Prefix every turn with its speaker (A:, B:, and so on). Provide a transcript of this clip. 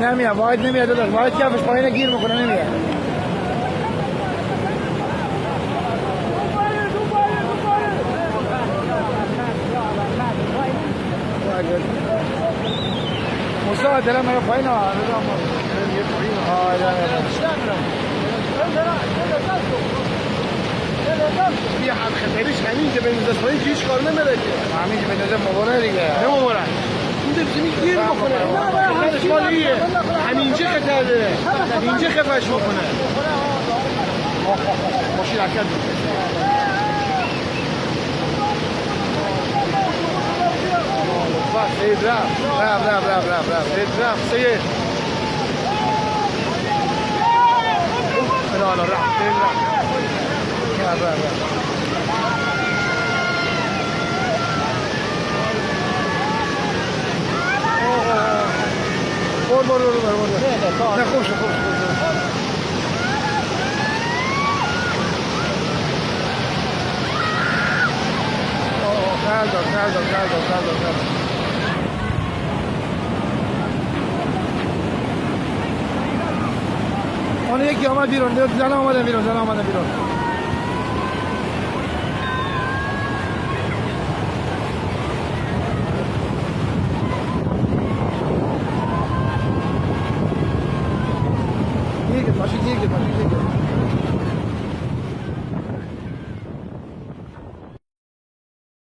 A: نمیاد واحد نمیاد داداش واحد کفش پایین گیر میکنه نمیاد مصطفى دلم میره پایین
B: یه حد خطریش همینجا به نظر پایین که هیچ کار نمیره که
A: همینجا به نظر مباره دیگه
B: نه مبارک این زمین گیر بکنه خطرش مالیه همینجا خطر داره اینجا خفش بکنه ماشین حرکت سید رفت سید رفت سید لا رفت سید رفت برو نه خوش
A: اون یکی آمد بیرون زن آمده بیرون